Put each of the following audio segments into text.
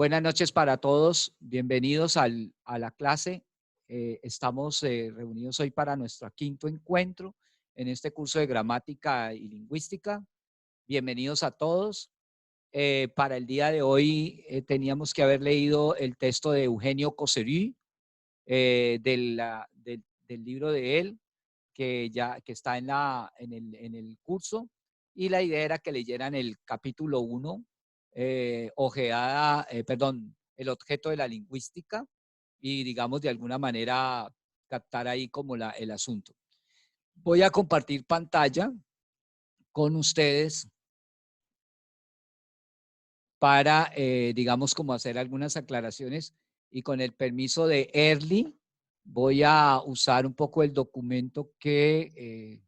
Buenas noches para todos, bienvenidos a la clase. Estamos reunidos hoy para nuestro quinto encuentro en este curso de gramática y lingüística. Bienvenidos a todos. Para el día de hoy teníamos que haber leído el texto de Eugenio Coserí, del libro de él, que está en el curso, y la idea era que leyeran el capítulo 1, el objeto de la lingüística, y digamos de alguna manera captar ahí como el asunto. Voy a compartir pantalla con ustedes para, digamos, como hacer algunas aclaraciones, y con el permiso de Early voy a usar un poco el documento que...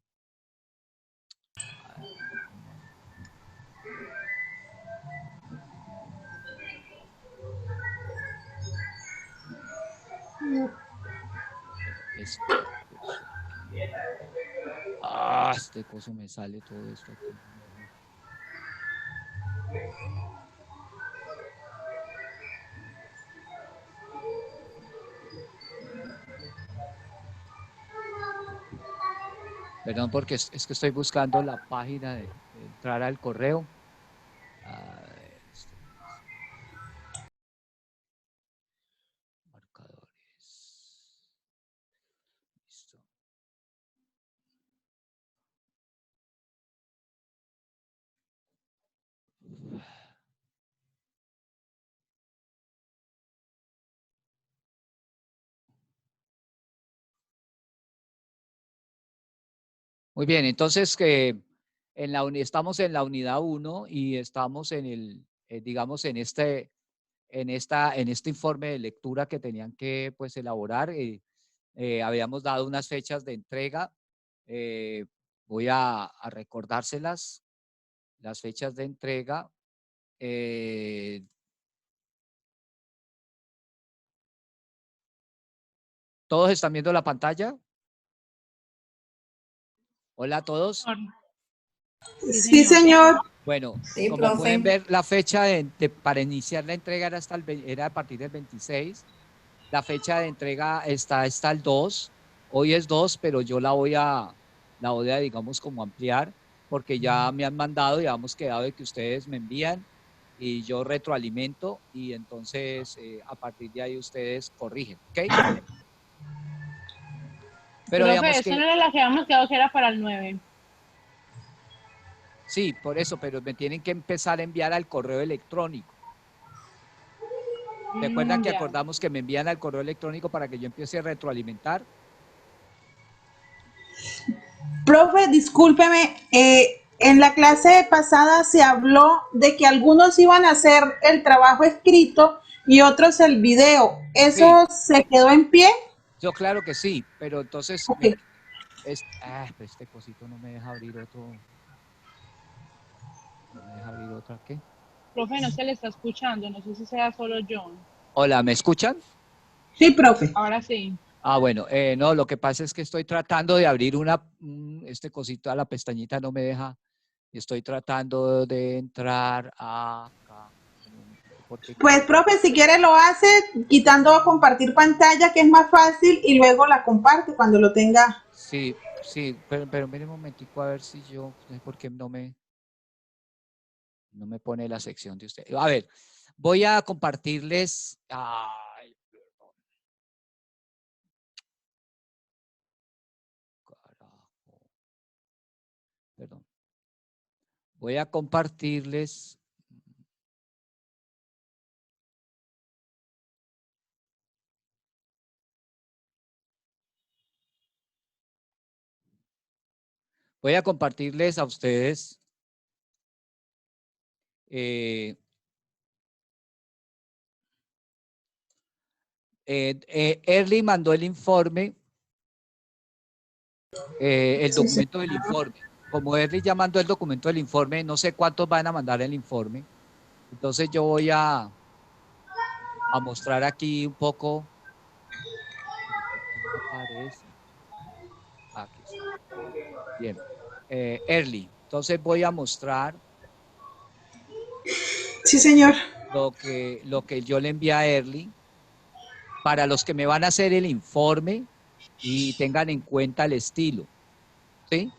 este coso me sale todo esto aquí. Perdón, porque es que estoy buscando la página de entrar al correo. A ver, marcadores. Listo. Muy bien, entonces estamos en la unidad 1 y estamos en digamos, en este informe de lectura que tenían que pues elaborar. Habíamos dado unas fechas de entrega. Voy a recordárselas, las fechas de entrega. ¿Todos están viendo la pantalla? Hola a todos. Sí, señor. Bueno, sí, como profe. pueden ver, la fecha para iniciar la entrega era a partir del 26. La fecha de entrega está el 2. Hoy es 2, pero yo la voy a, digamos, como ampliar, porque ya me han mandado y habíamos quedado de que ustedes me envían y yo retroalimento, y entonces a partir de ahí ustedes corrigen, ¿ok? Pero Profe, digamos eso que... no era la que habíamos quedado que era para el 9. Sí, por eso, pero me tienen que empezar a enviar al correo electrónico. ¿Se acuerdan que Ya. acordamos que me envían al correo electrónico para que yo empiece a retroalimentar? Profe, discúlpeme, en la clase pasada se habló de que algunos iban a hacer el trabajo escrito y otros el video. ¿Eso se quedó en pie? Yo claro que sí, pero entonces Okay. pues este cosito no me deja abrir otro. No me deja abrir otra, ¿qué? Profe, no se le está escuchando, no sé si sea solo yo. Hola, ¿me escuchan? Sí, profe. Ahora sí. Bueno, no, lo que pasa es que estoy tratando de abrir este cosito a la pestañita, no me deja. Estoy tratando de entrar acá. Un momentico, porque... Pues, profe, si quiere lo hace quitando a compartir pantalla, que es más fácil, y luego la comparte cuando lo tenga. Sí, pero mire un momentico a ver si yo, no sé por qué no me pone la sección de usted. A ver, voy a compartirles. Ay, perdón. Carajo. Perdón. Voy a compartirles. Voy a compartirles a ustedes Early mandó el informe, el documento del informe. Como Early ya mandó el documento del informe, no sé cuántos van a mandar el informe. Entonces yo voy a mostrar aquí un poco. No aparece. Aquí está. Bien. Early. Entonces voy a mostrar. Sí, señor. lo que yo le envié a Early. Para los que me van a hacer el informe y tengan en cuenta el estilo. ¿Sí?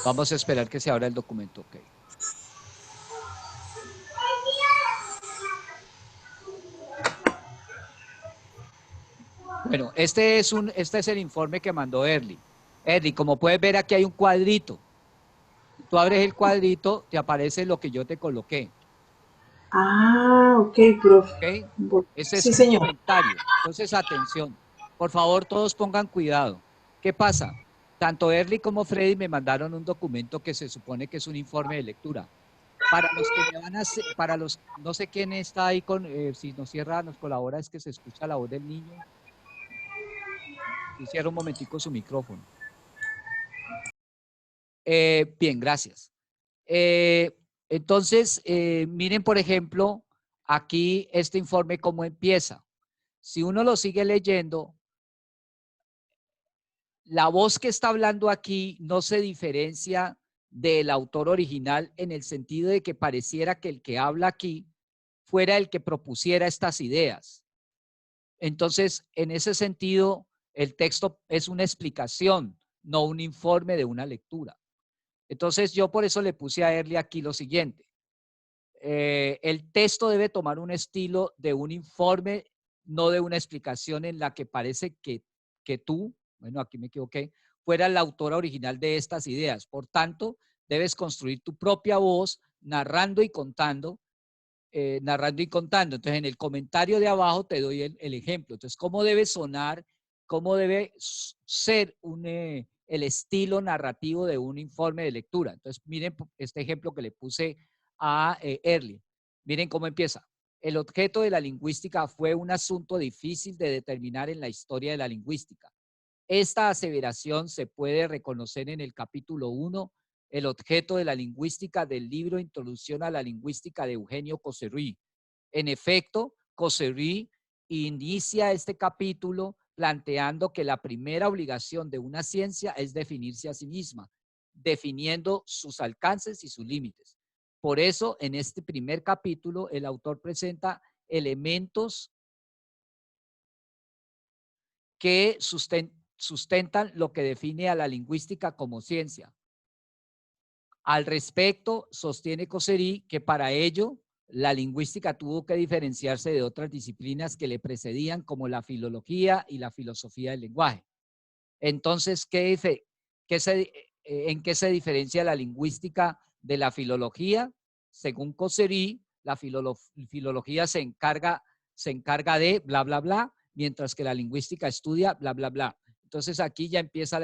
Vamos a esperar que se abra el documento. Ok. Bueno, este es el informe que mandó Early. Early, como puedes ver, aquí hay un cuadrito. Tú abres el cuadrito, te aparece lo que yo te coloqué. Ah, ok, profe. ¿Ok? Ese es Sí, un señor. comentario. Entonces, atención. Por favor, todos pongan cuidado. ¿Qué pasa? Tanto Early como Freddy me mandaron un documento que se supone que es un informe de lectura. Para los que me van a hacer, para los, no sé quién está ahí con, si nos cierra, nos colabora, es que se escucha la voz del niño. Si cierra un momentico su micrófono. Bien, gracias. Entonces, miren, por ejemplo, aquí este informe cómo empieza. Si uno lo sigue leyendo, la voz que está hablando aquí no se diferencia del autor original en el sentido de que pareciera que el que habla aquí fuera el que propusiera estas ideas. Entonces, en ese sentido, el texto es una explicación, no un informe de una lectura. Entonces, yo por eso le puse a Early aquí lo siguiente. El texto debe tomar un estilo de un informe, no de una explicación en la que parece que tú, bueno, aquí me equivoqué, fuera la autora original de estas ideas. Por tanto, debes construir tu propia voz narrando y contando. Entonces, en el comentario de abajo te doy el ejemplo. Entonces, ¿cómo debe sonar? ¿Cómo debe ser el estilo narrativo de un informe de lectura? Entonces, miren este ejemplo que le puse a Early. Miren cómo empieza. El objeto de la lingüística fue un asunto difícil de determinar en la historia de la lingüística. Esta aseveración se puede reconocer en el capítulo 1, el objeto de la lingüística del libro Introducción a la Lingüística de Eugenio Coserrý. En efecto, Coserrý inicia este capítulo planteando que la primera obligación de una ciencia es definirse a sí misma, definiendo sus alcances y sus límites. Por eso, en este primer capítulo, el autor presenta elementos que sustentan lo que define a la lingüística como ciencia. Al respecto, sostiene Coserrý que para ello la lingüística tuvo que diferenciarse de otras disciplinas que le precedían, como la filología y la filosofía del lenguaje. Entonces, ¿en qué se diferencia la lingüística de la filología? Según Coserrý, la filología se encarga de bla, bla, bla, mientras que la lingüística estudia bla, bla, bla. Entonces, aquí ya empieza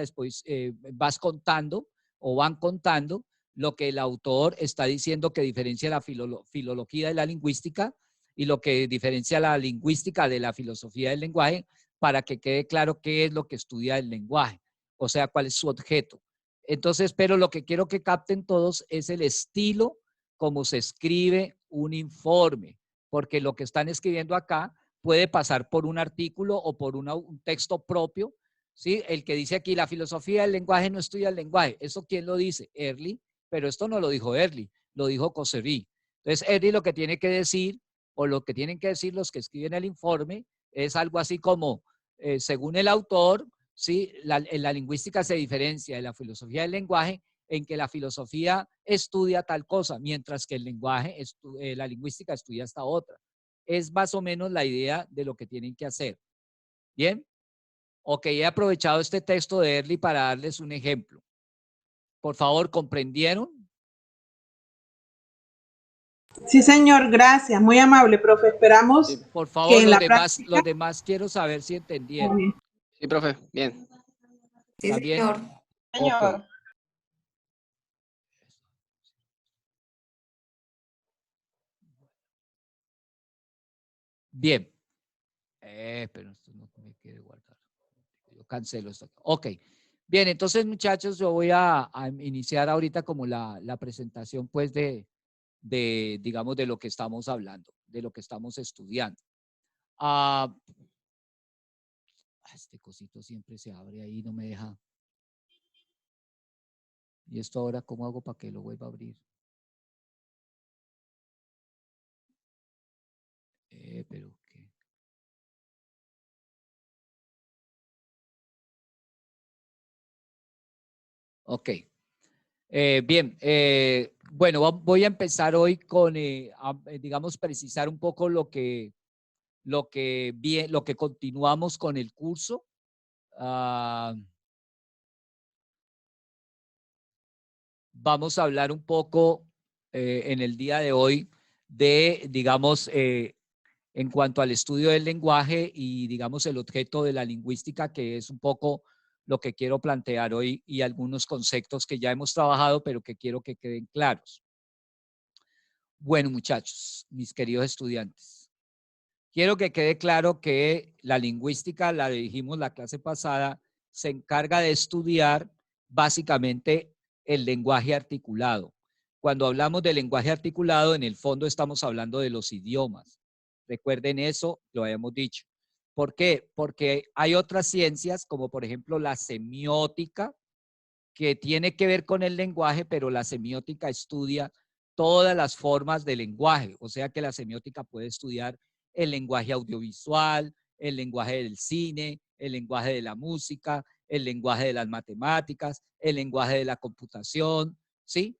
vas contando o van contando lo que el autor está diciendo que diferencia la filología de la lingüística y lo que diferencia la lingüística de la filosofía del lenguaje, para que quede claro qué es lo que estudia el lenguaje, o sea, cuál es su objeto. Entonces, pero lo que quiero que capten todos es el estilo como se escribe un informe, porque lo que están escribiendo acá puede pasar por un artículo o por un texto propio, ¿sí? El que dice aquí, la filosofía del lenguaje no estudia el lenguaje. ¿Eso quién lo dice? Early, pero esto no lo dijo Early, lo dijo Coserrý. Entonces, Early lo que tiene que decir, o lo que tienen que decir los que escriben el informe, es algo así como, según el autor, ¿sí? La lingüística se diferencia de la filosofía del lenguaje en que la filosofía estudia tal cosa, mientras que el lenguaje, la lingüística estudia esta otra. Es más o menos la idea de lo que tienen que hacer. ¿Bien? Ok, he aprovechado este texto de Early para darles un ejemplo. Por favor, ¿comprendieron? Sí, señor, gracias. Muy amable, profe. Esperamos Por que favor, en la práctica... los demás quiero saber si entendieron. Sí, profe, bien. Sí, ¿También? señor. Ok. Bien. Pero esto no me quiere guardar. Yo cancelo esto. Ok. Bien, entonces, muchachos, yo voy a iniciar ahorita como la presentación, pues, digamos, de lo que estamos hablando, de lo que estamos estudiando. Este cosito siempre se abre ahí, no me deja. ¿Y esto ahora cómo hago para que lo vuelva a abrir? Pero qué. Ok. Bien. Bueno, voy a empezar hoy con, digamos, precisar un poco lo que continuamos con el curso. Vamos a hablar un poco en el día de hoy de, digamos, en cuanto al estudio del lenguaje y, digamos, el objeto de la lingüística, que es un poco lo que quiero plantear hoy y algunos conceptos que ya hemos trabajado, pero que quiero que queden claros. Bueno, muchachos, mis queridos estudiantes, quiero que quede claro que la lingüística, la dijimos la clase pasada, se encarga de estudiar básicamente el lenguaje articulado. Cuando hablamos de lenguaje articulado, en el fondo estamos hablando de los idiomas. Recuerden eso, lo habíamos dicho. ¿Por qué? Porque hay otras ciencias, como por ejemplo la semiótica, que tiene que ver con el lenguaje, pero la semiótica estudia todas las formas de lenguaje. O sea que la semiótica puede estudiar el lenguaje audiovisual, el lenguaje del cine, el lenguaje de la música, el lenguaje de las matemáticas, el lenguaje de la computación, ¿sí?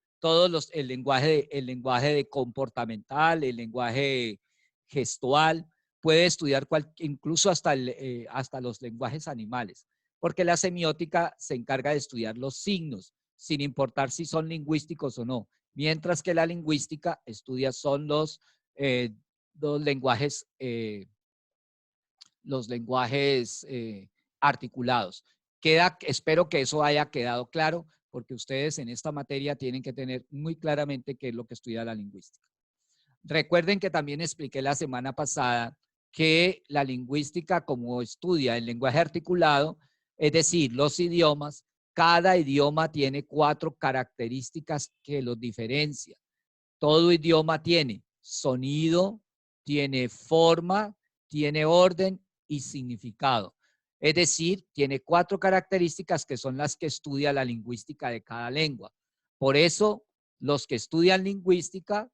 El lenguaje de comportamental, el lenguaje gestual, puede estudiar incluso hasta los lenguajes animales, porque la semiótica se encarga de estudiar los signos, sin importar si son lingüísticos o no, mientras que la lingüística estudia son los lenguajes articulados. Espero que eso haya quedado claro, porque ustedes en esta materia tienen que tener muy claramente qué es lo que estudia la lingüística. Recuerden que también expliqué la semana pasada que la lingüística, como estudia el lenguaje articulado, es decir, los idiomas, cada idioma tiene 4 características que los diferencian. Todo idioma tiene sonido, tiene forma, tiene orden y significado. Es decir, tiene 4 características que son las que estudia la lingüística de cada lengua. Por eso, los que estudian lingüística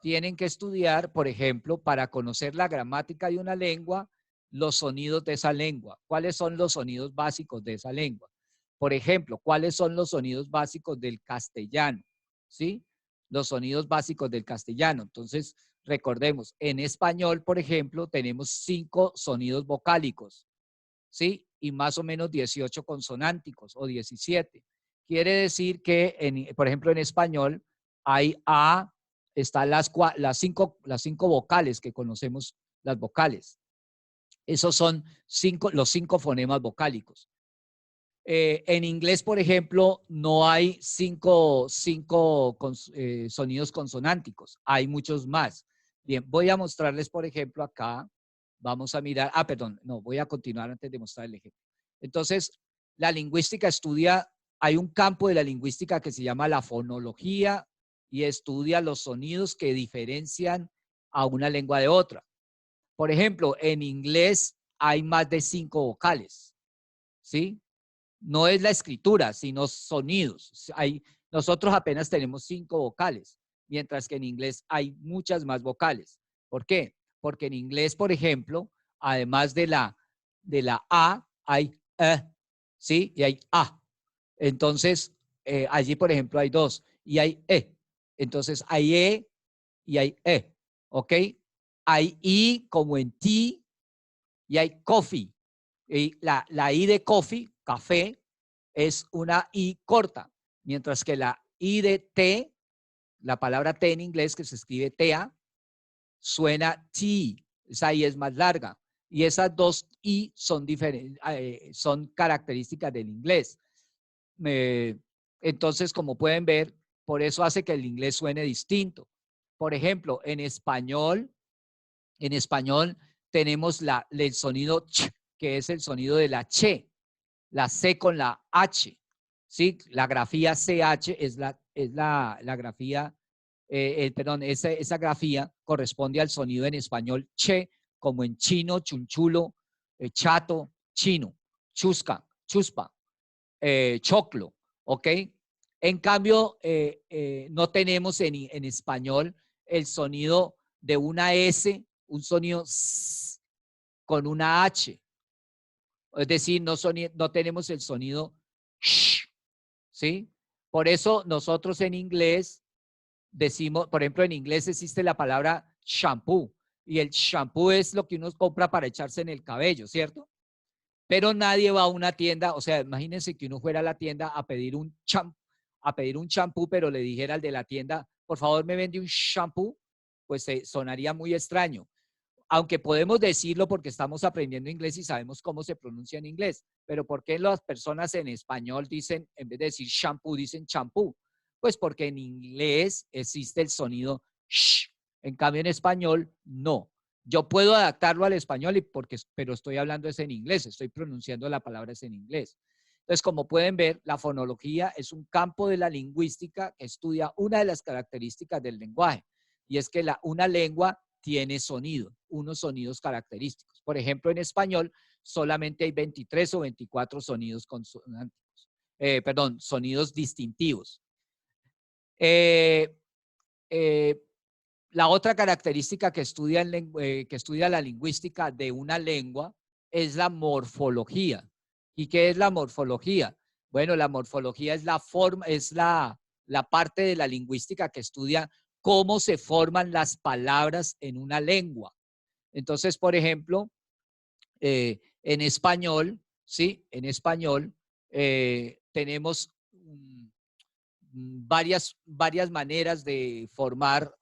tienen que estudiar, por ejemplo, para conocer la gramática de una lengua, los sonidos de esa lengua. ¿Cuáles son los sonidos básicos de esa lengua? Por ejemplo, ¿cuáles son los sonidos básicos del castellano? ¿Sí? Los sonidos básicos del castellano. Entonces, recordemos, en español, por ejemplo, tenemos 5 sonidos vocálicos, ¿sí? Y más o menos 18 consonánticos o 17. Quiere decir que, por ejemplo, en español hay están las 5 vocales que conocemos, las vocales. Esos son los 5 fonemas vocálicos. En inglés, por ejemplo, no hay 5 sonidos consonánticos, hay muchos más. Bien, voy a mostrarles, por ejemplo, acá, vamos a mirar, perdón, no, voy a continuar antes de mostrar el ejemplo. Entonces, la lingüística hay un campo de la lingüística que se llama la fonología y estudia los sonidos que diferencian a una lengua de otra. Por ejemplo, en inglés hay más de 5 vocales, ¿sí? No es la escritura, sino sonidos. Nosotros apenas tenemos 5 vocales, mientras que en inglés hay muchas más vocales. ¿Por qué? Porque en inglés, por ejemplo, además de la A, hay ¿sí? Y hay A. Entonces, allí, por ejemplo, hay 2 y hay E. Entonces, hay E y hay E. ¿Ok? Hay I como en ti y hay coffee. Y la I de coffee, café, es una I corta, mientras que la I de té, la palabra té en inglés que se escribe tea, suena tea, esa I es más larga. Y esas 2 I son diferentes, son características del inglés. Entonces, como pueden ver, por eso hace que el inglés suene distinto. Por ejemplo, en español tenemos el sonido ch, que es el sonido de la che, la C con la H, ¿sí? La grafía CH es la grafía, perdón, esa grafía corresponde al sonido en español che, como en chino, chunchulo, chato, chino, chusca, chuspa, choclo, ¿ok? En cambio, no tenemos en español el sonido de una S, un sonido S con una H. Es decir, no tenemos el sonido sh, ¿sí? Por eso nosotros en inglés decimos, por ejemplo, en inglés existe la palabra shampoo y el shampoo es lo que uno compra para echarse en el cabello, ¿cierto? Pero nadie va a una tienda, o sea, imagínense que uno fuera a la tienda a pedir un champú, pero le dijera al de la tienda, por favor, me vende un shampoo, pues sonaría muy extraño. Aunque podemos decirlo porque estamos aprendiendo inglés y sabemos cómo se pronuncia en inglés, pero ¿por qué las personas en español dicen, en vez de decir shampoo, dicen champú? Pues porque en inglés existe el sonido sh, en cambio en español no. Yo puedo adaptarlo al español, pero estoy hablando es en inglés, estoy pronunciando la palabra es en inglés. Entonces, como pueden ver, la fonología es un campo de la lingüística que estudia una de las características del lenguaje, y es que una lengua tiene sonido, unos sonidos característicos. Por ejemplo, en español solamente hay 23 o 24 sonidos consonánticos, sonidos distintivos. La otra característica que estudia la lingüística de una lengua es la morfología. ¿Y qué es la morfología? Bueno, la morfología es la parte de la lingüística que estudia cómo se forman las palabras en una lengua. Entonces, por ejemplo, en español, ¿sí? En español tenemos varias maneras de formar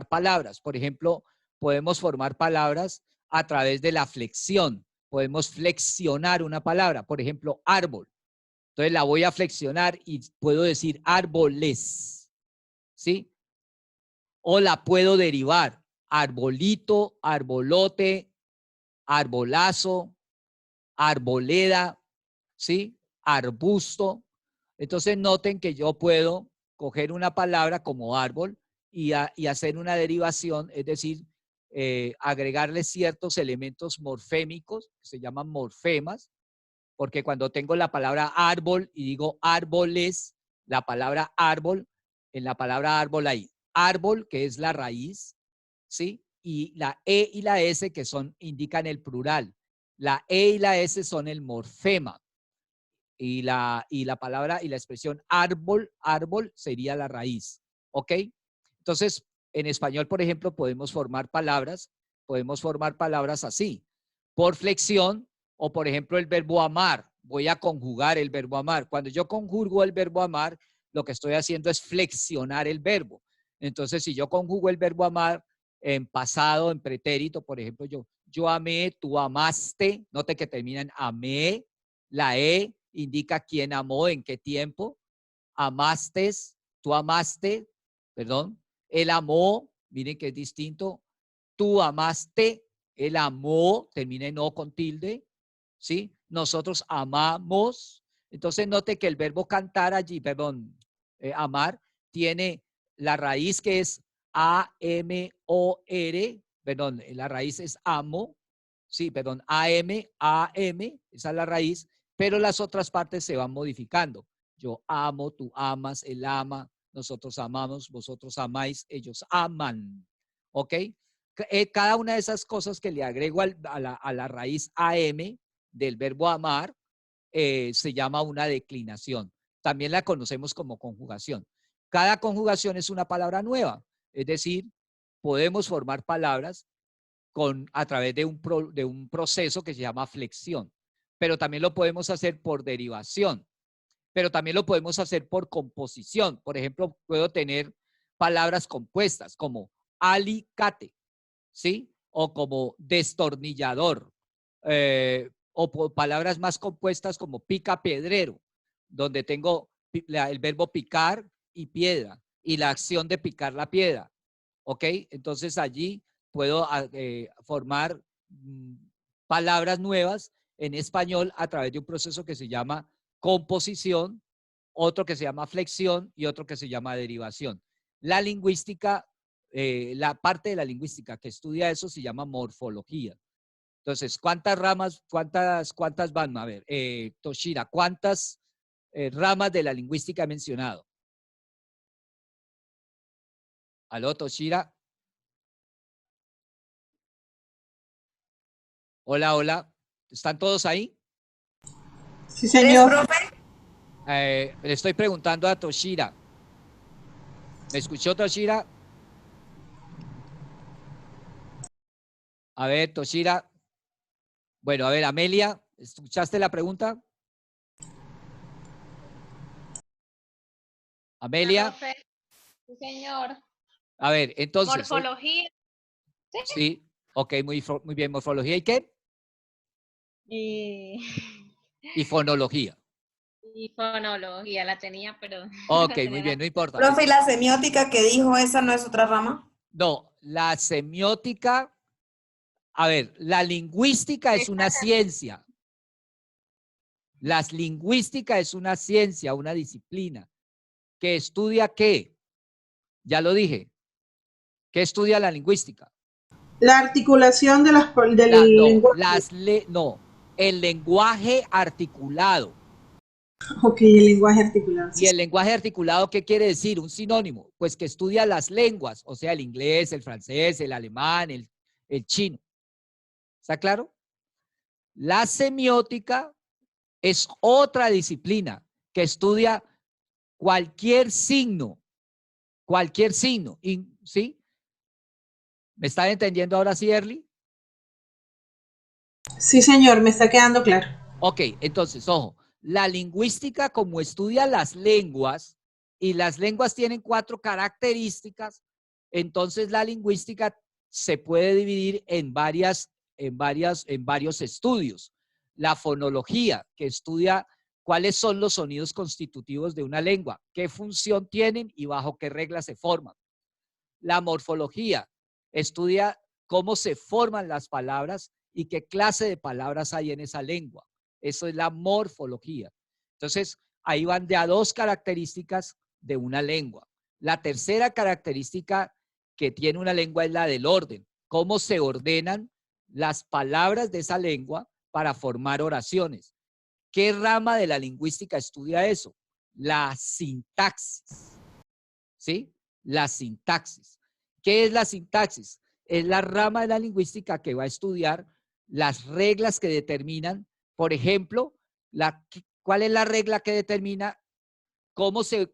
palabras. Por ejemplo, podemos formar palabras a través de la flexión. Podemos flexionar una palabra. Por ejemplo, árbol. Entonces la voy a flexionar y puedo decir árboles, ¿sí? O la puedo derivar. Arbolito, arbolote, arbolazo, arboleda, ¿sí? Arbusto. Entonces noten que yo puedo coger una palabra como árbol y hacer una derivación, es decir, agregarle ciertos elementos morfémicos, que se llaman morfemas, porque cuando tengo la palabra árbol y digo árboles, la palabra árbol, en la palabra árbol hay árbol, que es la raíz, ¿sí? Y la E y la S que indican el plural. La E y la S son el morfema. Y la palabra y la expresión árbol sería la raíz. ¿Ok? Entonces, en español, por ejemplo, podemos formar palabras así, por flexión, o por ejemplo, el verbo amar. Voy a conjugar el verbo amar. Cuando yo conjugo el verbo amar, lo que estoy haciendo es flexionar el verbo. Entonces, si yo conjugo el verbo amar en pasado, en pretérito, por ejemplo, yo amé, tú amaste, note que termina en amé, la E indica quién amó, en qué tiempo, amaste, tú amaste, perdón, él amó, miren que es distinto, tú amaste, él amó, termina en O con tilde, ¿sí? Nosotros amamos. Entonces note que el verbo cantar allí, amar, tiene la raíz que es A-M-O-R, la raíz es amo, sí, A-M, esa es la raíz, pero las otras partes se van modificando. Yo amo, tú amas, él ama, nosotros amamos, vosotros amáis, ellos aman, ¿ok? Cada una de esas cosas que le agrego a la raíz AM del verbo amar se llama una declinación. También la conocemos como conjugación. Cada conjugación es una palabra nueva, es decir, podemos formar palabras a través de un proceso que se llama flexión, pero también lo podemos hacer por derivación, pero también lo podemos hacer por composición. Por ejemplo, puedo tener palabras compuestas como alicate, ¿sí? O como destornillador, o palabras más compuestas como pica piedrero, donde tengo el verbo picar y piedra, y la acción de picar la piedra, ¿ok? Entonces allí puedo formar palabras nuevas en español a través de un proceso que se llama composición, otro que se llama flexión y otro que se llama derivación. La lingüística, la parte de la lingüística que estudia eso se llama morfología. Entonces, ¿cuántas ramas, cuántas van? A ver, Toshira, ¿cuántas ramas de la lingüística he mencionado? ¿Aló, Toshira? Hola, hola. ¿Están todos ahí? Sí, ¿Tres, señor. profe? Le estoy preguntando a Toshira. ¿Me escuchó, Toshira? A ver, Toshira. Bueno, a ver, Amelia, ¿escuchaste la pregunta? Amelia. Profe. Sí, señor. A ver, entonces. Morfología Sí, ok, muy bien. ¿Morfología y qué? y, Y fonología. y fonología la tenía, pero Ok, la tenía muy en la bien, no importa. Profe, ¿y la semiótica que dijo, esa no es otra rama? No, la semiótica, a ver, la lingüística es una ciencia. La lingüística es una ciencia, una disciplina que estudia ¿qué? Ya lo dije. ¿Qué estudia la lingüística? La articulación de del lenguaje. No, el lenguaje articulado. Ok, el lenguaje articulado. ¿Y el lenguaje articulado qué quiere decir? Un sinónimo. Pues que estudia las lenguas, o sea, el inglés, el francés, el alemán, el chino. ¿Está claro? La semiótica es otra disciplina que estudia cualquier signo, ¿sí? ¿Me está entendiendo ahora sí, Erly? Sí, señor, me está quedando claro. Ok, entonces, ojo, la lingüística como estudia las lenguas, y las lenguas tienen 4 características, entonces la lingüística se puede dividir en varios estudios. La fonología, que estudia cuáles son los sonidos constitutivos de una lengua, qué función tienen y bajo qué reglas se forman. La morfología, estudia cómo se forman las palabras y qué clase de palabras hay en esa lengua. Eso es la morfología. Entonces, ahí van de a 2 características de una lengua. La tercera característica que tiene una lengua es la del orden. Cómo se ordenan las palabras de esa lengua para formar oraciones. ¿Qué rama de la lingüística estudia eso? La sintaxis. ¿Sí? La sintaxis. ¿Qué es la sintaxis? Es la rama de la lingüística que va a estudiar las reglas que determinan, por ejemplo, ¿cuál es la regla que determina cómo se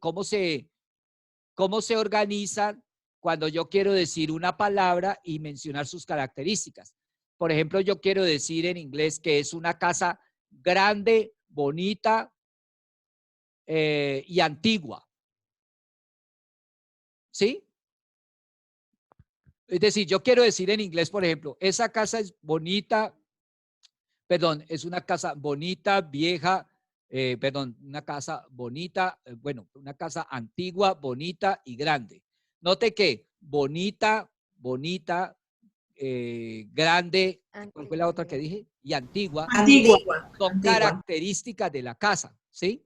organizan cuando yo quiero decir una palabra y mencionar sus características? Por ejemplo, yo quiero decir en inglés que es una casa grande, bonita y antigua. ¿Sí? Es decir, yo quiero decir en inglés, por ejemplo, esa casa es bonita, perdón, es una casa bonita, vieja, una casa bonita, una casa antigua, bonita y grande. Note que bonita, grande, ¿cuál fue la otra que dije? Y antigua, Antigua. son características de la casa, ¿sí?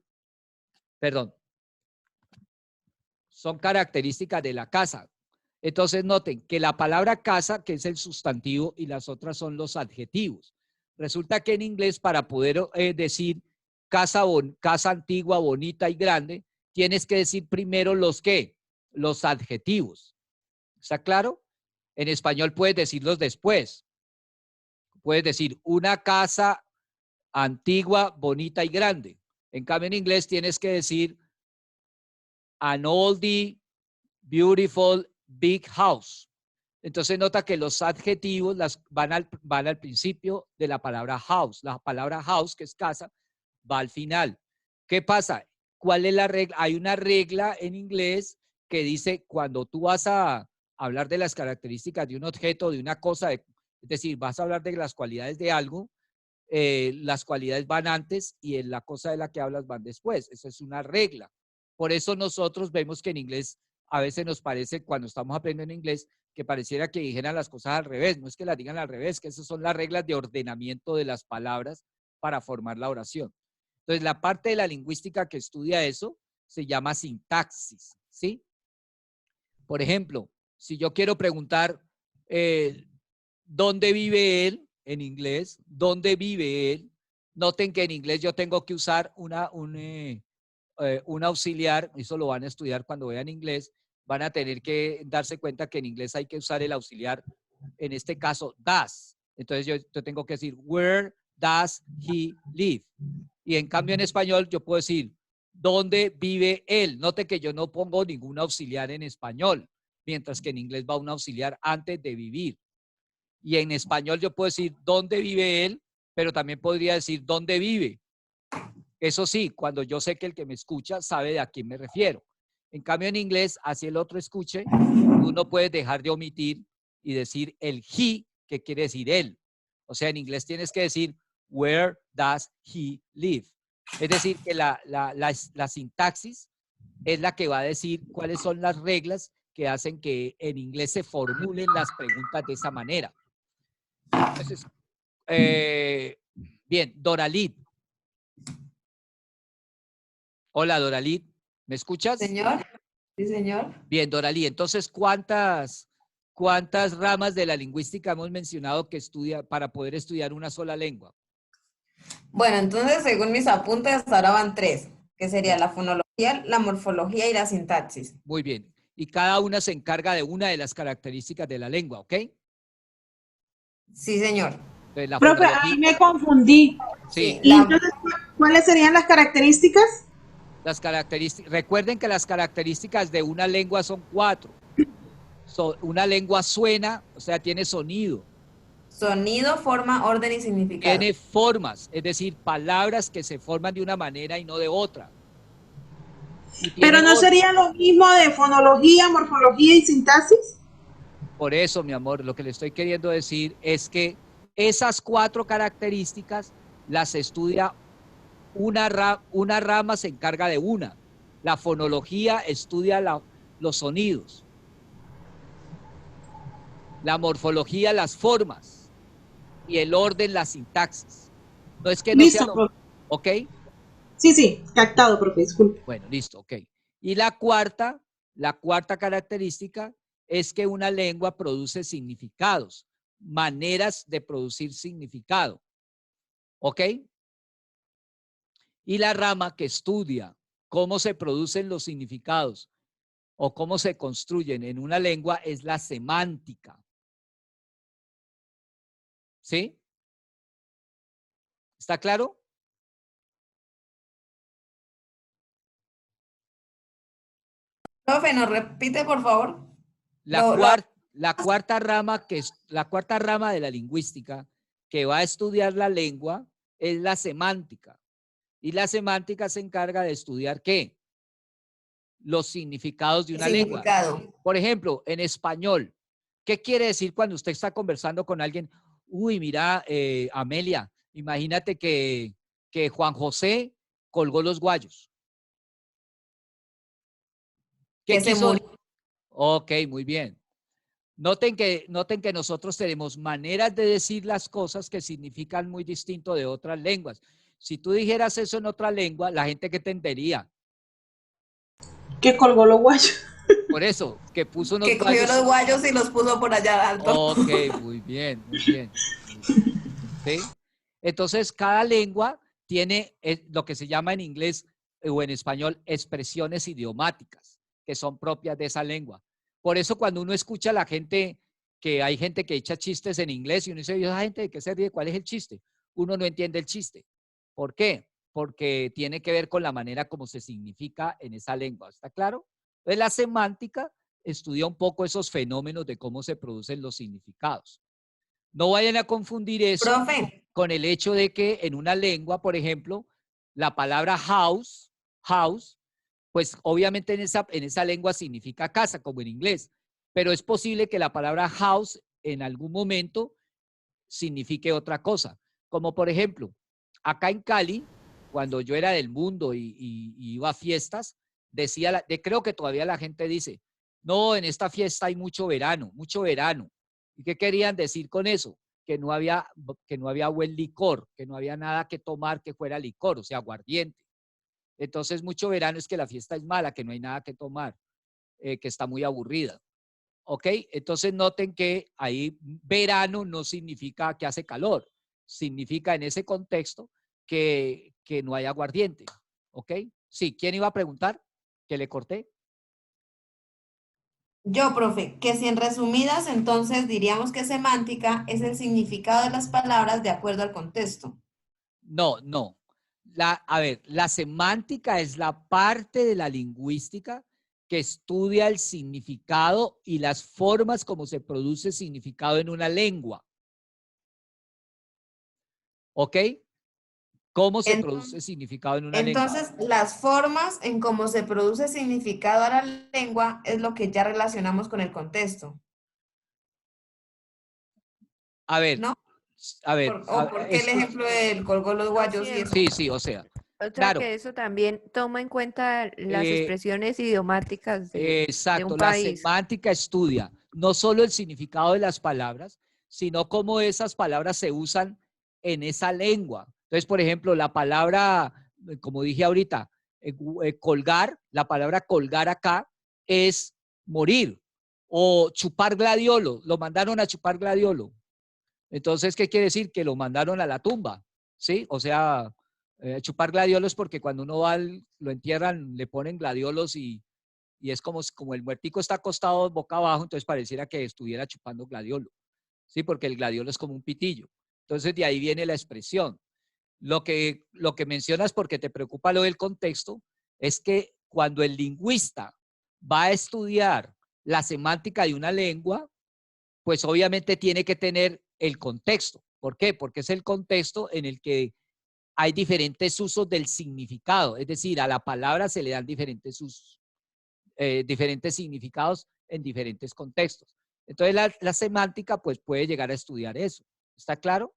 Perdón, son características de la casa. Entonces noten que la palabra casa, que es el sustantivo, y las otras son los adjetivos. Resulta que en inglés para poder decir casa antigua, bonita y grande, tienes que decir primero los ¿qué? Los adjetivos. ¿Está claro? En español puedes decirlos después. Puedes decir una casa antigua, bonita y grande. En cambio en inglés tienes que decir an oldie, beautiful, big house. Entonces nota que los adjetivos van al principio de la palabra house. La palabra house, que es casa, va al final. ¿Qué pasa? ¿Cuál es la regla? Hay una regla en inglés que dice cuando tú vas a hablar de las características de un objeto, de una cosa, es decir, vas a hablar de las cualidades de algo, las cualidades van antes y en la cosa de la que hablas van después. Eso es una regla. Por eso nosotros vemos que en inglés a veces nos parece, cuando estamos aprendiendo inglés, que pareciera que dijeran las cosas al revés. No es que las digan al revés, que esas son las reglas de ordenamiento de las palabras para formar la oración. Entonces, la parte de la lingüística que estudia eso se llama sintaxis, ¿sí? Por ejemplo, si yo quiero preguntar, ¿dónde vive él? en inglés, ¿dónde vive él? Noten que en inglés yo tengo que usar un auxiliar, eso lo van a estudiar cuando vean inglés, van a tener que darse cuenta que en inglés hay que usar el auxiliar, en este caso, does. Entonces yo tengo que decir, where does he live? Y en cambio en español yo puedo decir, ¿dónde vive él? Note que yo no pongo ningún auxiliar en español, mientras que en inglés va un auxiliar antes de vivir. Y en español yo puedo decir, ¿dónde vive él? Pero también podría decir, ¿dónde vive? Eso sí, cuando yo sé que el que me escucha sabe de a quién me refiero. En cambio, en inglés, así el otro escuche, tú no puedes dejar de omitir y decir el he, que quiere decir él. O sea, en inglés tienes que decir, where does he live? Es decir, que la sintaxis es la que va a decir cuáles son las reglas que hacen que en inglés se formulen las preguntas de esa manera. Entonces, bien, Doralit. Hola, Doralit. ¿Me escuchas? Señor, sí, señor. Bien, Doralí. Entonces, ¿cuántas ramas de la lingüística hemos mencionado que estudia para poder estudiar una sola lengua? Bueno, entonces, según mis apuntes, hasta ahora van 3, que sería la fonología, la morfología y la sintaxis. Muy bien. Y cada una se encarga de una de las características de la lengua, ¿ok? Sí, señor. Entonces, la Profe, fonología, ahí me confundí. sí, ¿Y entonces cuáles serían las características? las características. Recuerden que las características de una lengua son 4. Una lengua suena, o sea, tiene sonido. Sonido, forma, orden y significado. Tiene formas, es decir, palabras que se forman de una manera y no de otra. Y Pero tiene no orden. sería lo mismo de fonología, morfología y sintaxis. Por eso, mi amor, lo que le estoy queriendo decir es que esas 4 características las estudia una rama, se encarga de una. La fonología estudia los sonidos. La morfología, las formas. Y el orden, la sintaxis. No es que no sea Listo, lo... profe. ¿Ok? Sí, captado, profe, disculpe. Bueno, listo, ok. Y la cuarta característica es que una lengua produce significados, maneras de producir significado. ¿Ok? Y la rama que estudia cómo se producen los significados o cómo se construyen en una lengua es la semántica. ¿Sí? ¿Está claro? Profe, ¿nos repite, por favor? La cuarta rama la cuarta rama de la lingüística que va a estudiar la lengua es la semántica. Y la semántica se encarga de estudiar ¿qué? Los significados de El una lengua. significado. Por ejemplo, en español, ¿qué quiere decir cuando usted está conversando con alguien? Uy, mira, Amelia, imagínate que Juan José colgó los guayos. ¿Qué Que se quiso? murió. Ok, muy bien. Noten que nosotros tenemos maneras de decir las cosas que significan muy distinto de otras lenguas. Si tú dijeras eso en otra lengua, la gente que te entendería. Que colgó los guayos. Por eso, que puso unos Que cogió guayos. los guayos y los puso por allá alto. Ok, muy bien, muy bien, muy bien. ¿Sí? Entonces, cada lengua tiene lo que se llama en inglés o en español expresiones idiomáticas que son propias de esa lengua. Por eso cuando uno escucha a la gente, que hay gente que echa chistes en inglés y uno dice, ¿esa gente de qué se ríe? ¿Cuál es el chiste? Uno no entiende el chiste. ¿Por qué? Porque tiene que ver con la manera como se significa en esa lengua. ¿Está claro? Entonces, la semántica estudia un poco esos fenómenos de cómo se producen los significados. No vayan a confundir eso Profe, con el hecho de que en una lengua, por ejemplo, la palabra house, pues obviamente en esa lengua significa casa, como en inglés, pero es posible que la palabra house en algún momento signifique otra cosa. Como por ejemplo, acá en Cali, cuando yo era del mundo y iba a fiestas, decía, creo que todavía la gente dice, no, en esta fiesta hay mucho verano, mucho verano. ¿Y qué querían decir con eso? Que no había buen licor, que no había nada que tomar que fuera licor, o sea, aguardiente. Entonces, mucho verano es que la fiesta es mala, que no hay nada que tomar, que está muy aburrida. ¿Ok? Entonces noten que ahí verano no significa que hace calor, significa en ese contexto que no hay aguardiente. ¿Ok? Sí, ¿quién iba a preguntar? ¿Que le corté? Yo, profe, que si en resumidas, entonces diríamos que semántica es el significado de las palabras de acuerdo al contexto. No, no. A ver, la semántica es la parte de la lingüística que estudia el significado y las formas como se produce significado en una lengua. ¿Ok? ¿Cómo se produce significado en una lengua? Entonces, las formas en cómo se produce significado a la lengua es lo que ya relacionamos con el contexto, A ver, ¿no? a ver, O por qué el ejemplo del colgó los No guayos y eso. sí, siempre. sí, o sea, O sea claro, que eso también toma en cuenta las eh, expresiones idiomáticas de un exacto, la país. semántica estudia no solo el significado de las palabras, sino cómo esas palabras se usan en esa lengua. Entonces, por ejemplo, la palabra, como dije ahorita, colgar, la palabra colgar acá es morir o chupar gladiolo, lo mandaron a chupar gladiolo. Entonces, ¿qué quiere decir? Que lo mandaron a la tumba, ¿sí? O sea, chupar gladiolos porque cuando uno va, lo entierran, le ponen gladiolos y es como el muertico está acostado boca abajo, entonces pareciera que estuviera chupando gladiolo, ¿sí? Porque el gladiolo es como un pitillo. Entonces, de ahí viene la expresión. Lo que mencionas porque te preocupa lo del contexto es que cuando el lingüista va a estudiar la semántica de una lengua, pues obviamente tiene que tener el contexto. ¿Por qué? Porque es el contexto en el que hay diferentes usos del significado, es decir, a la palabra se le dan diferentes usos, diferentes significados en diferentes contextos. Entonces la semántica pues puede llegar a estudiar eso. ¿Está claro?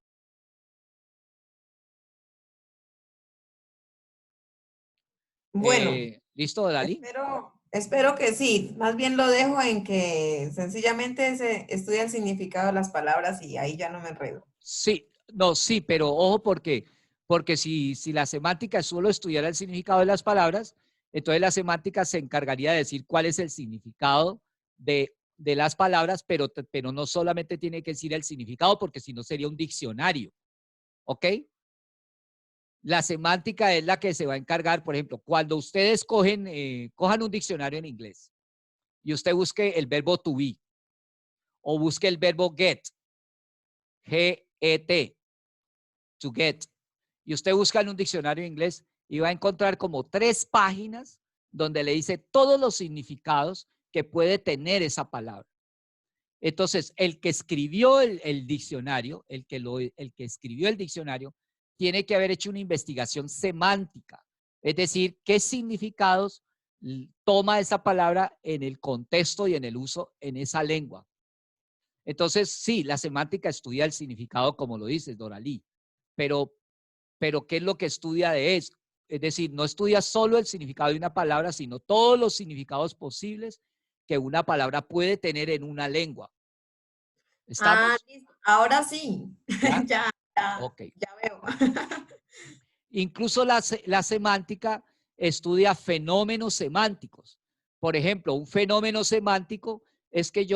Bueno, ¿Listo, Dalí? espero que sí. Más bien lo dejo en que sencillamente se estudia el significado de las palabras y ahí ya no me enredo. Sí, no, sí, pero ojo porque si la semántica solo estudiara el significado de las palabras, entonces la semántica se encargaría de decir cuál es el significado de las palabras, pero no solamente tiene que decir el significado, porque si no sería un diccionario, ¿ok? La semántica es la que se va a encargar, por ejemplo, cuando ustedes cojan un diccionario en inglés y usted busque el verbo to be o busque el verbo get, G-E-T, to get, y usted busca en un diccionario en inglés y va a encontrar como 3 páginas donde le dice todos los significados que puede tener esa palabra. Entonces, el que escribió el diccionario, el que escribió el diccionario, tiene que haber hecho una investigación semántica, es decir, qué significados toma esa palabra en el contexto y en el uso en esa lengua. Entonces, sí, la semántica estudia el significado, como lo dices, Doralí, pero ¿qué es lo que estudia de eso? Es decir, no estudia solo el significado de una palabra, sino todos los significados posibles que una palabra puede tener en una lengua. Ah, ¿Estamos? listo. Ahora sí. ¿Ya? Ya, ya, Ok. ya veo. Incluso la semántica estudia fenómenos semánticos. Por ejemplo, un fenómeno semántico es que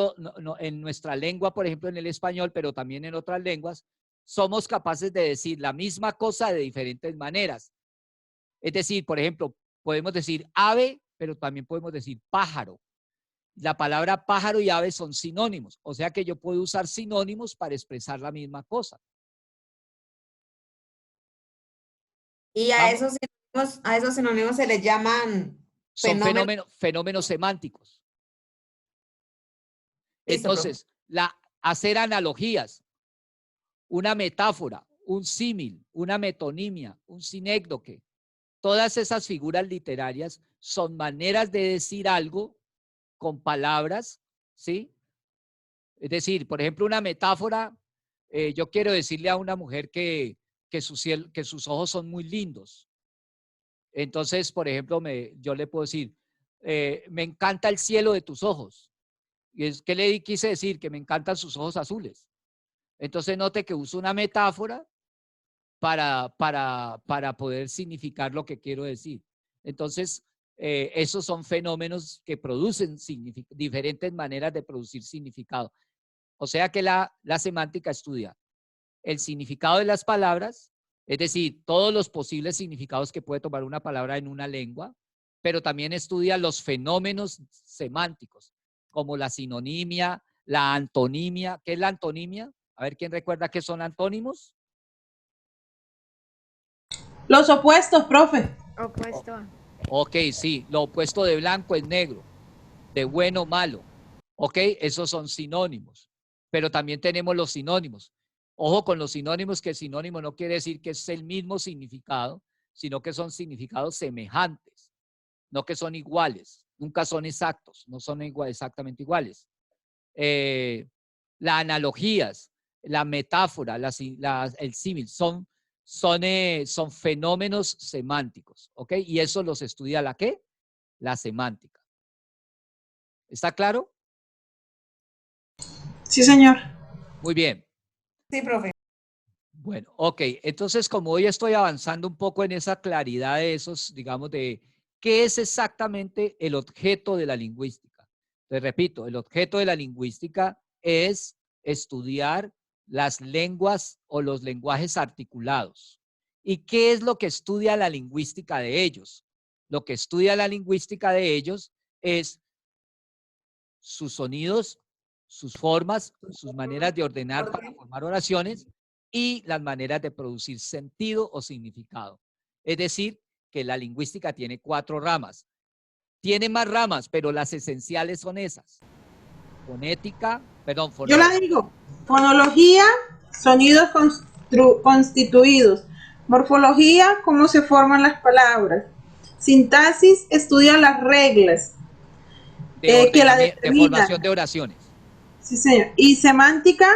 en nuestra lengua, por ejemplo, en el español, pero también en otras lenguas, somos capaces de decir la misma cosa de diferentes maneras. Es decir, por ejemplo, podemos decir ave, pero también podemos decir pájaro. La palabra pájaro y ave son sinónimos, o sea que yo puedo usar sinónimos para expresar la misma cosa. Y ¿Vamos? a esos sinónimos se les llaman Son fenómenos. fenómenos semánticos. Listo, profe. Entonces, hacer analogías, una metáfora, un símil, una metonimia, un sinécdoque, todas esas figuras literarias son maneras de decir algo con palabras, ¿sí? Es decir, por ejemplo, una metáfora, yo quiero decirle a una mujer que sus ojos son muy lindos. Entonces, por ejemplo, yo le puedo decir, me encanta el cielo de tus ojos. ¿Qué le quise decir? Que me encantan sus ojos azules. Entonces, note que uso una metáfora para poder significar lo que quiero decir. Entonces, esos son fenómenos que producen diferentes maneras de producir significado. O sea que la semántica estudia el significado de las palabras, es decir, todos los posibles significados que puede tomar una palabra en una lengua, pero también estudia los fenómenos semánticos, como la sinonimia, la antonimia. ¿Qué es la antonimia? A ver, ¿quién recuerda qué son antónimos? Los opuestos, profe. Opuesto a. Ok, sí, lo opuesto de blanco es negro, de bueno, malo. Ok, esos son sinónimos, pero también tenemos los sinónimos. Ojo con los sinónimos, que sinónimo no quiere decir que es el mismo significado, sino que son significados semejantes, no que son iguales, nunca son exactos, no son exactamente iguales. Las analogías, la metáfora, el símil, son fenómenos semánticos, ¿ok? Y eso los estudia ¿la qué? La semántica. ¿Está claro? Sí, señor. Muy bien. Sí, profe. Bueno, ok. Entonces, como hoy estoy avanzando un poco en esa claridad de esos, digamos, de qué es exactamente el objeto de la lingüística. Te repito, el objeto de la lingüística es estudiar las lenguas o los lenguajes articulados. ¿Y qué es lo que estudia la lingüística de ellos? Lo que estudia la lingüística de ellos es sus sonidos, sus formas, sus maneras de ordenar para formar oraciones y las maneras de producir sentido o significado. Es decir, que la lingüística tiene 4 ramas. Tiene más ramas, pero las esenciales son esas. Fonética, perdón, Yo la digo. Fonología, sonidos constituidos. Morfología, cómo se forman las palabras. Sintaxis, estudia las reglas que la de formación determinan. de oraciones. Sí, señor. Y semántica,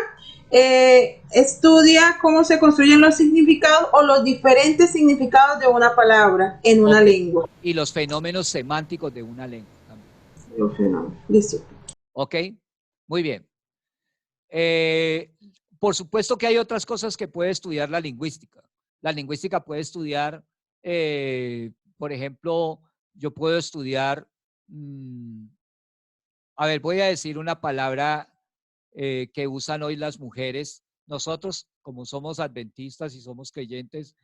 estudia cómo se construyen los significados o los diferentes significados de una palabra en una lengua. Y los fenómenos semánticos de una lengua también. Los fenómenos. Listo. Ok, muy bien. Por supuesto que hay otras cosas que puede estudiar la lingüística. La lingüística puede estudiar, por ejemplo, yo puedo estudiar, a ver, voy a decir una palabra que usan hoy las mujeres. Nosotros, como somos adventistas y somos creyentes,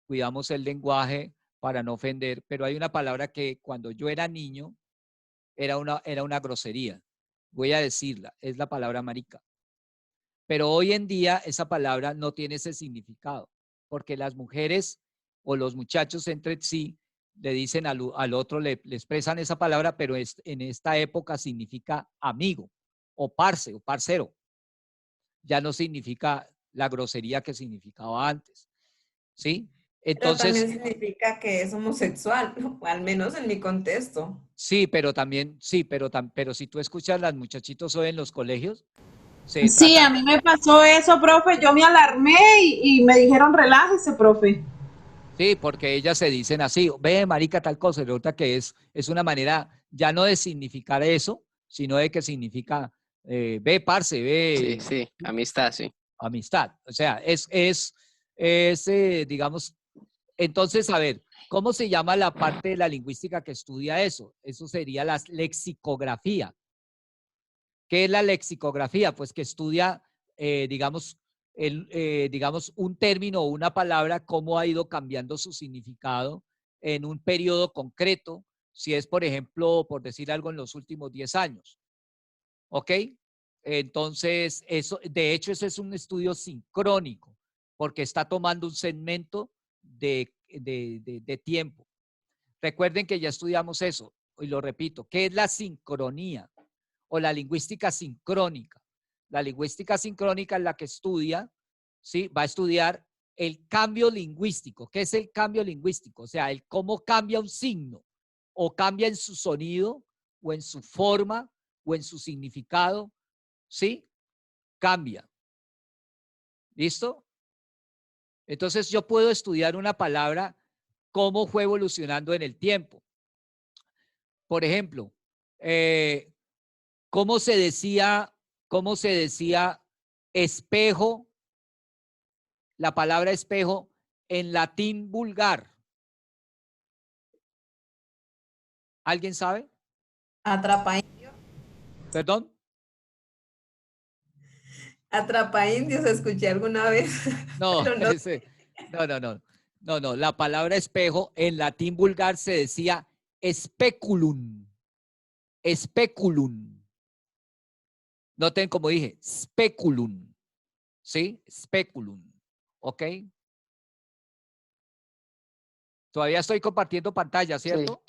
cuidamos el lenguaje para no ofender, pero hay una palabra que cuando yo era niño era una grosería. Voy a decirla, es la palabra marica. Pero hoy en día esa palabra no tiene ese significado, porque las mujeres o los muchachos entre sí le dicen al otro, le expresan esa palabra, pero en esta época significa amigo o parce o parcero. Ya no significa la grosería que significaba antes. ¿Sí? Pero Entonces, también significa que es homosexual, ¿no? Al menos en mi contexto. sí, pero también, sí, pero si tú escuchas a los muchachitos hoy en los colegios, se Sí, a tratan. mí me pasó eso, profe. Yo me alarmé y me dijeron, relájese, profe. Sí, porque ellas se dicen así, ve, marica, tal cosa, y resulta que es una manera ya no de significar eso, sino de que significa, ve, parce, Sí, ve, sí, amistad, sí. amistad. O sea, digamos, entonces, a ver, ¿cómo se llama la parte de la lingüística que estudia eso? Eso sería la lexicografía. ¿Qué es la lexicografía? Pues que estudia, digamos, digamos, un término o una palabra, cómo ha ido cambiando su significado en un periodo concreto, si es, por ejemplo, por decir algo, en los últimos 10 años. ¿Ok? Entonces, de hecho, eso es un estudio sincrónico, porque está tomando un segmento de tiempo. Recuerden que ya estudiamos eso, y lo repito, ¿qué es la sincronía? O la lingüística sincrónica. La lingüística sincrónica es la que estudia, ¿sí? Va a estudiar el cambio lingüístico. ¿Qué es el cambio lingüístico? O sea, el cómo cambia un signo, o cambia en su sonido, o en su forma, o en su significado, ¿sí? Cambia. ¿Listo? Entonces yo puedo estudiar una palabra, cómo fue evolucionando en el tiempo. Por ejemplo, ¿cómo se decía espejo, la palabra espejo en latín vulgar? ¿Alguien sabe? Atrapaindios. ¿Perdón? Atrapaindios, escuché alguna vez. No, Pero no. no. La palabra espejo en latín vulgar se decía speculum. Speculum. Noten como dije, speculum. ¿Sí? Speculum. ¿Ok? Todavía estoy compartiendo pantalla, ¿cierto?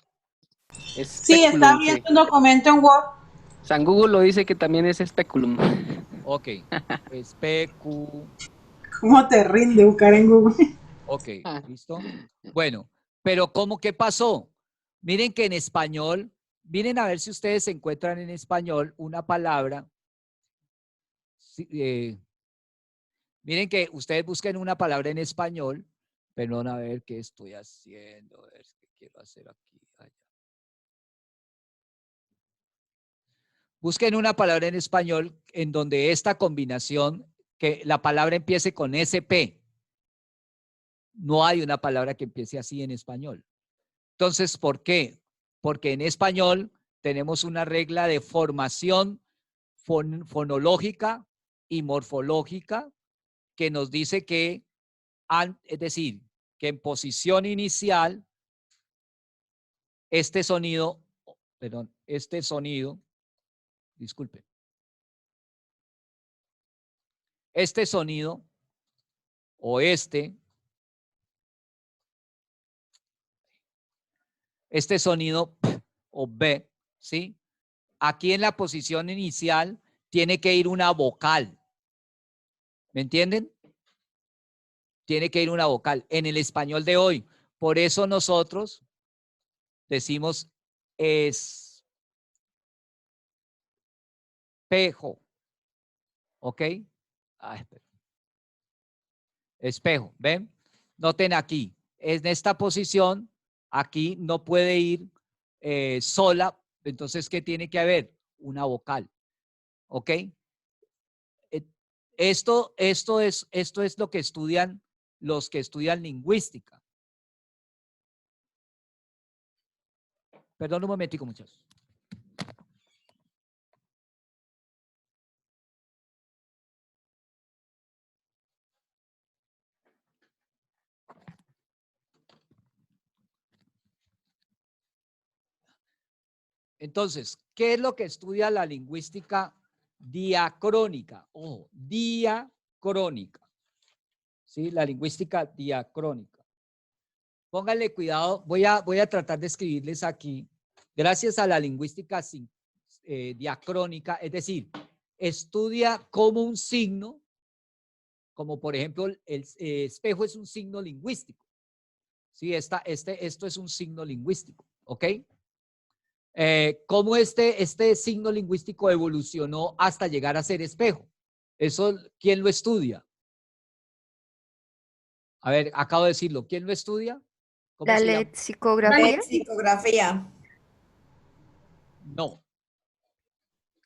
Sí, Speculum, está viendo un documento en Word. San Google lo dice que también es speculum. Ok. ¿Cómo te rinde buscar en Google? Ok, ¿listo? Bueno, pero ¿cómo qué pasó? Miren que en español, miren a ver si ustedes encuentran en español una palabra. Miren que ustedes busquen una palabra en español. Perdón, a ver qué estoy haciendo. A ver qué quiero hacer aquí. Allá. Busquen una palabra en español en donde esta combinación, que la palabra empiece con SP. No hay una palabra que empiece así en español. Entonces, ¿por qué? Porque en español tenemos una regla de formación fonológica y morfológica que nos dice que, es decir, que en posición inicial, este sonido, disculpe, este sonido o este sonido P o B, ¿sí? Aquí en la posición inicial tiene que ir una vocal. ¿Me entienden? Tiene que ir una vocal en el español de hoy. Por eso nosotros decimos espejo. ¿Ok? Ay, espejo, ¿ven? Noten aquí, en esta posición, aquí no puede ir sola, entonces, ¿qué tiene que haber? Una vocal, ¿ok? Esto es lo que estudian los que estudian lingüística. Perdón un momentico, muchachos. Entonces, ¿qué es lo que estudia la lingüística diacrónica? Ojo, diacrónica. ¿Sí? La lingüística diacrónica. Pónganle cuidado, voy a tratar de escribirles aquí. Gracias a la lingüística diacrónica, es decir, estudia como un signo, como por ejemplo el espejo es un signo lingüístico. ¿Sí? Esto es un signo lingüístico, ¿ok? Cómo este signo lingüístico evolucionó hasta llegar a ser espejo. Eso, ¿quién lo estudia? A ver, acabo de decirlo. ¿Quién lo estudia? ¿Cómo La se llama? lexicografía, Lexicografía. No.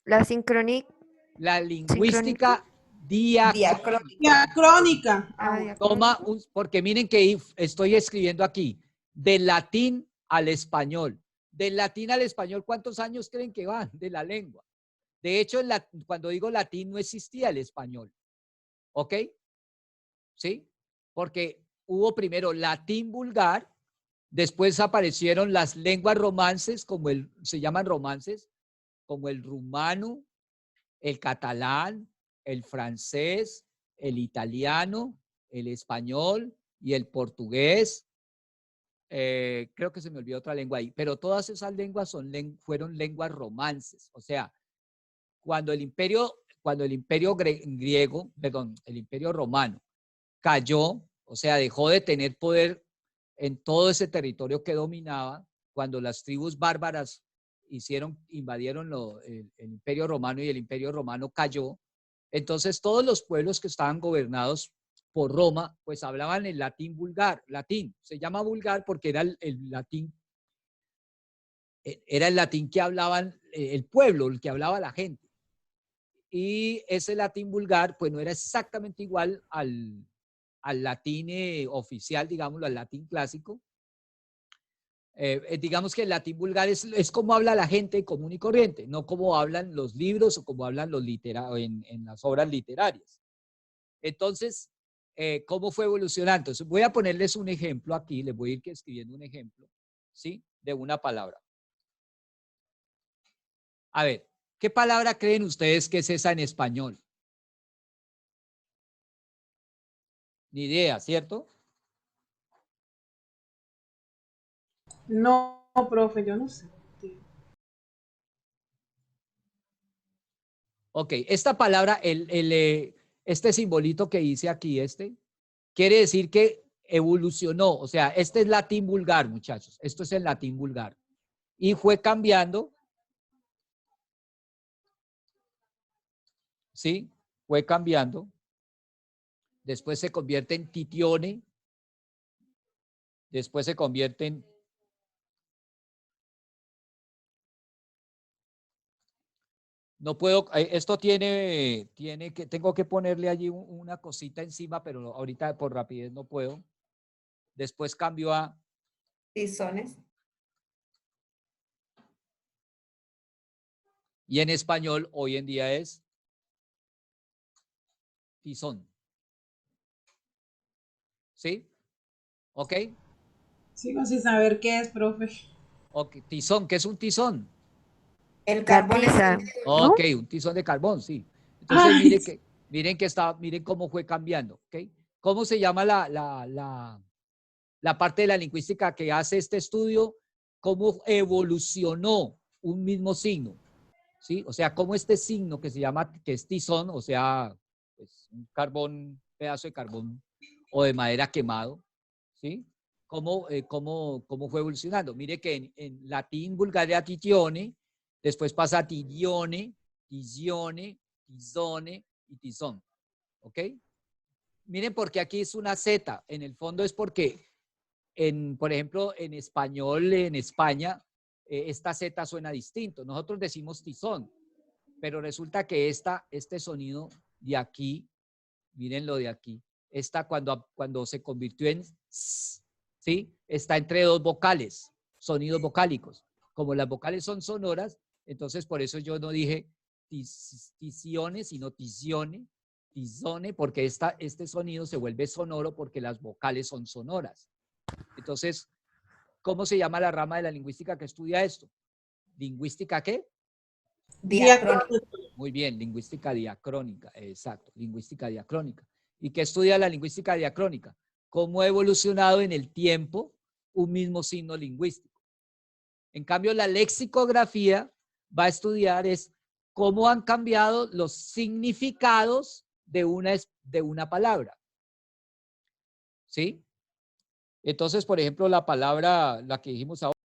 la sincrónica, La lingüística diacrónica. Diacrónica. Toma porque miren que estoy escribiendo aquí, del latín al español. Del latín al español, ¿cuántos años creen que van de la lengua? De hecho, cuando digo latín no existía el español. ¿Ok? ¿Sí? Porque hubo primero latín vulgar, después aparecieron las lenguas romances, se llaman romances, como el rumano, el catalán, el francés, el italiano, el español y el portugués. Creo que se me olvidó otra lengua ahí, pero todas esas lenguas fueron lenguas romances. O sea, cuando el imperio griego, perdón, el imperio romano cayó, o sea, dejó de tener poder en todo ese territorio que dominaba, cuando las tribus bárbaras invadieron el imperio romano y el imperio romano cayó, entonces todos los pueblos que estaban gobernados por Roma, pues hablaban el latín vulgar, latín, se llama vulgar porque era el latín, era el latín que hablaban el pueblo, el que hablaba la gente. Y ese latín vulgar, pues no era exactamente igual al latín oficial, digámoslo, al latín clásico. digamos que el latín vulgar es como habla la gente común y corriente, no como hablan los libros o como hablan los en las obras literarias. Entonces, ¿cómo fue evolucionando? Entonces, voy a ponerles un ejemplo aquí, les voy a ir escribiendo un ejemplo, ¿sí? De una palabra. A ver, ¿qué palabra creen ustedes que es esa en español? Ni idea, ¿cierto? No, profe, yo no sé. Ok, esta palabra, este simbolito que hice aquí, quiere decir que evolucionó. O sea, este es latín vulgar, muchachos. Esto es el latín vulgar. Y fue cambiando. ¿Sí? Fue cambiando. Después se convierte en titione. Después se convierte en... No puedo, esto tengo que ponerle allí una cosita encima, pero ahorita por rapidez no puedo. Después cambió a... Tizones. Y en español hoy en día es tizón. ¿Sí? ¿Ok? Sigo sin saber qué es, profe. Ok, tizón, ¿qué es un tizón? El La carbón es tiza, ¿no? Ok, un tizón de carbón, sí. Entonces, Ay, miren cómo fue cambiando, ¿ok? ¿Cómo se llama la parte de la lingüística que hace este estudio? ¿Cómo evolucionó un mismo signo? ¿Sí? O sea, cómo este signo que se llama, que es tizón, o sea, pues, un carbón, pedazo de carbón o de madera quemado, ¿sí? ¿Cómo fue evolucionando? Mire que en latín vulgar era titione, después pasa a tidione, tizione, tizone y tizón. ¿Ok? Miren porque aquí es una Z. En el fondo es porque, por ejemplo, en español, en España, esta Z suena distinto. Nosotros decimos tizón, pero resulta que este sonido de aquí, miren lo de aquí, cuando se convirtió en S, ¿sí? Está entre dos vocales, sonidos vocálicos. Como las vocales son sonoras, entonces por eso yo no dije tizione, sino tizione, tizone, porque este sonido se vuelve sonoro porque las vocales son sonoras. Entonces, ¿cómo se llama la rama de la lingüística que estudia esto? ¿Lingüística qué? diacrónico. Muy bien, lingüística diacrónica, exacto, lingüística diacrónica. ¿Y qué estudia la lingüística diacrónica? Cómo ha evolucionado en el tiempo un mismo signo lingüístico. En cambio, la lexicografía va a estudiar cómo han cambiado los significados de una palabra. ¿Sí? Entonces, por ejemplo, la palabra, la que dijimos ahora,